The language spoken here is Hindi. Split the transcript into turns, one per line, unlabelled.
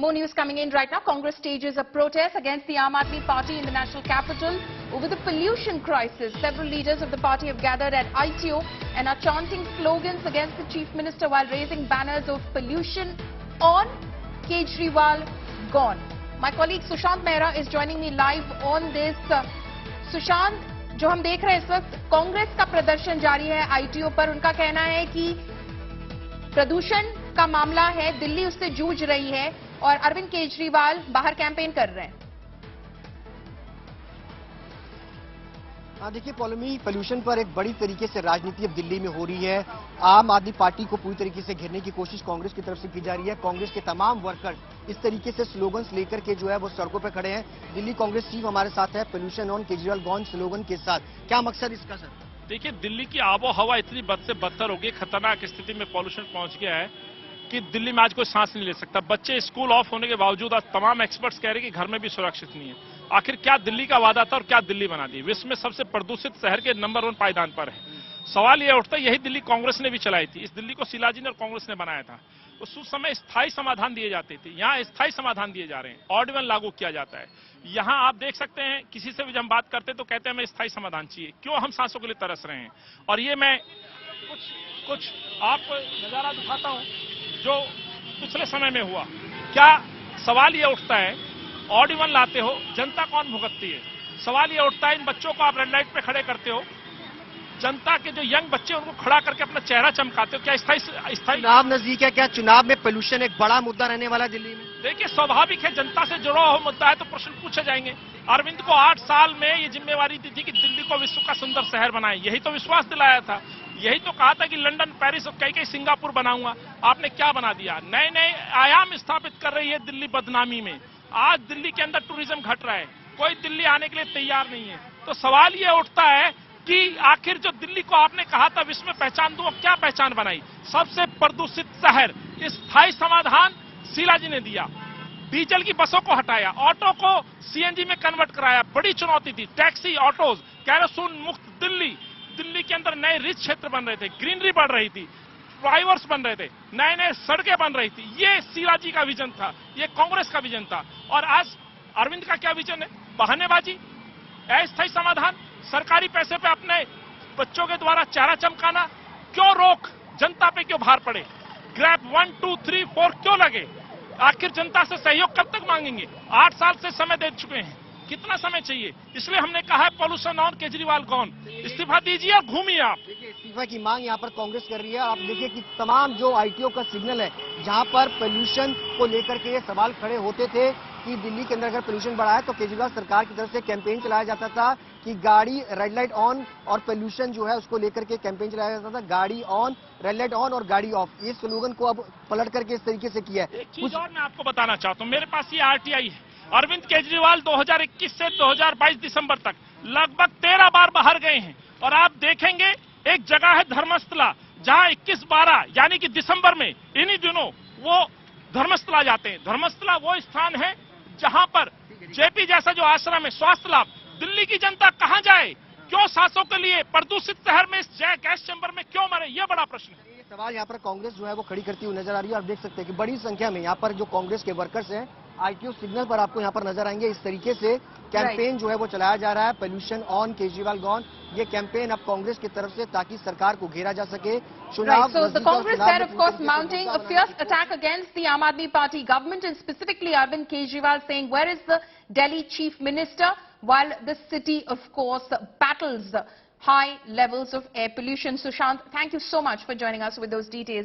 More news coming in right now. Congress stages a protest against the Aam Aadmi Party in the national capital over the pollution crisis. Several leaders of the party have gathered at ITO and are chanting slogans against the Chief Minister while raising banners of pollution on, Kejriwal gone. My colleague Sushant Mehra is joining me live on this. Sushant, जो हम देख रहे हैं इस वक्त कांग्रेस का प्रदर्शन जारी है आईटीओ पर। उनका कहना है कि प्रदूषण का मामला है, दिल्ली उससे जूझ रही है और अरविंद केजरीवाल बाहर कैंपेन कर रहे हैं।
देखिए पॉलिमी, पोल्यूशन पर एक बड़ी तरीके से राजनीति अब दिल्ली में हो रही है। आम आदमी पार्टी को पूरी तरीके से घेरने की कोशिश कांग्रेस की तरफ से की जा रही है। कांग्रेस के तमाम वर्कर्स इस तरीके से स्लोगन्स लेकर के जो है वो सड़कों पर खड़े हैं। दिल्ली कांग्रेस चीफ हमारे साथ है, pollution on Kejriwal gone slogan के साथ। क्या मकसद इसका सर?
देखिए, दिल्ली की आबो हवा इतनी बद से बदतर हो गई, खतरनाक स्थिति में पॉल्यूशन पहुंच गया है कि दिल्ली में आज कोई सांस नहीं ले सकता। बच्चे स्कूल ऑफ होने के बावजूद आज तमाम एक्सपर्ट्स कह रहे हैं कि घर में भी सुरक्षित नहीं है। आखिर क्या दिल्ली का वादा था और क्या दिल्ली बना दी? विश्व में सबसे प्रदूषित शहर के नंबर 1 पायदान पर है। सवाल यह उठता है, यही दिल्ली कांग्रेस ने भी चलाई थी। इस दिल्ली को शिलाजी ने और कांग्रेस ने बनाया था। उस समय स्थायी समाधान दिए जाते थे, यहाँ स्थायी समाधान दिए जा रहे हैं। ऑड इवन लागू किया जाता है। यहाँ आप देख सकते हैं, किसी से भी जब हम बात करते हैं तो कहते हैं हमें स्थायी समाधान चाहिए। क्यों हम सांसों के लिए तरस रहे हैं? और ये मैं कुछ आपको नजारा दिखाता हूँ जो पिछले समय में हुआ। क्या सवाल ये उठता है, ऑड इवन लाते हो, जनता कौन भुगतती है? सवाल ये उठता है, इन बच्चों को आप रेड लाइट पे खड़े करते हो, जनता के जो यंग बच्चे उनको खड़ा करके अपना चेहरा चमकाते हो। क्या स्थायी
चुनाव नजदीक है, क्या चुनाव में पोल्यूशन एक बड़ा मुद्दा रहने वाला है दिल्ली में?
देखिए, स्वाभाविक है, जनता से जुड़ा हुआ मुद्दा है तो प्रश्न पूछे जाएंगे। अरविंद को 8 साल में ये जिम्मेवारी दी थी कि दिल्ली को विश्व का सुंदर शहर बनाए। यही तो विश्वास दिलाया था, यही तो कहा था कि लंदन, पेरिस और कई सिंगापुर बनाऊंगा। आपने क्या बना दिया? नए नए आयाम स्थापित कर रही है दिल्ली बदनामी में। आज दिल्ली के अंदर टूरिज्म घट रहा है, कोई दिल्ली आने के लिए तैयार नहीं है। तो सवाल ये उठता है कि आखिर जो दिल्ली को आपने कहा था विश्व में पहचान दूं, क्या पहचान बनाई? सबसे प्रदूषित शहर। स्थायी समाधान शीलाजी ने दिया। डीजल की बसों को हटाया, ऑटो को सीएनजी में कन्वर्ट कराया। बड़ी चुनौती थी। टैक्सी, ऑटोज, कैरोसिन मुक्त दिल्ली। दिल्ली के अंदर नए रिच क्षेत्र बन रहे थे, ग्रीनरी बढ़ रही थी, फ्लाईओवर्स बन रहे थे, नए नए सड़कें बन रही थी। ये शिलाजी का विजन था, ये कांग्रेस का विजन था। और आज अरविंद का क्या विजन है? बहानेबाजी, अस्थायी समाधान, सरकारी पैसे पे अपने बच्चों के द्वारा चेहरा चमकाना। क्यों रोक? जनता पे क्यों भार पड़े? ग्रैब 1, 2, 3, 4 क्यों लगे? आखिर जनता से सहयोग कब तक मांगेंगे? 8 साल से समय दे चुके हैं, कितना समय चाहिए? इसलिए हमने कहा है पोल्यूशन ऑन केजरीवाल गॉन। इस्तीफा दीजिए और घूमिए आप।
इस्तीफा की मांग यहाँ पर कांग्रेस कर रही है। आप देखिए कि तमाम जो आईटीओ का सिग्नल है, जहाँ पर पोल्यूशन को लेकर के ये सवाल खड़े होते थे कि दिल्ली के अंदर अगर पोल्यूशन बढ़ा है तो केजरीवाल सरकार की तरफ से कैंपेन चलाया जाता था कि गाड़ी रेड लाइट ऑन और पोल्यूशन जो है उसको लेकर के कैंपेन चलाया जाता था। गाड़ी ऑन, रेड लाइट ऑन और गाड़ी ऑफ। ये स्लोगन को अब पलट करके इस तरीके से किया है।
एक चीज और मैं आपको बताना चाहता हूँ, मेरे पास ये आरटीआई है। अरविंद केजरीवाल 2021 से 2022 दिसंबर तक लगभग 13 बार बाहर गए हैं। और आप देखेंगे एक जगह है धर्मस्थला, जहां 21/12 यानी कि दिसंबर में इन्हीं दिनों वो धर्मस्थला जाते हैं। धर्मस्थला वो स्थान है जहां पर जेपी जैसा जो आश्रम है, स्वास्थ्य लाभ। दिल्ली की जनता कहां जाए? क्यों सांसों के लिए प्रदूषित शहर में गैस चैम्बर में क्यों मरे? ये बड़ा प्रश्न है।
ये सवाल यहाँ पर कांग्रेस जो है वो खड़ी करती हुई नजर आ रही है। आप देख सकते हैं कि बड़ी संख्या में यहाँ पर जो कांग्रेस के वर्कर्स हैं, आईटीओ सिग्नल पर आपको यहाँ पर नजर आएंगे। इस तरीके से कैंपेन जो है वो चलाया जा रहा है, पोल्यूशन ऑन केजरीवाल गॉन। ये कैंपेन अब कांग्रेस की तरफ से ताकि सरकार को घेरा जा सके।
Right. So the Congress there, of course, mounting a fierce attack against the Aam Aadmi Party government and specifically Arvind Kejriwal, saying, where is the Delhi Chief Minister? While the city, of course, battles high levels of air pollution. Sushant, thank you so much for joining us with those details.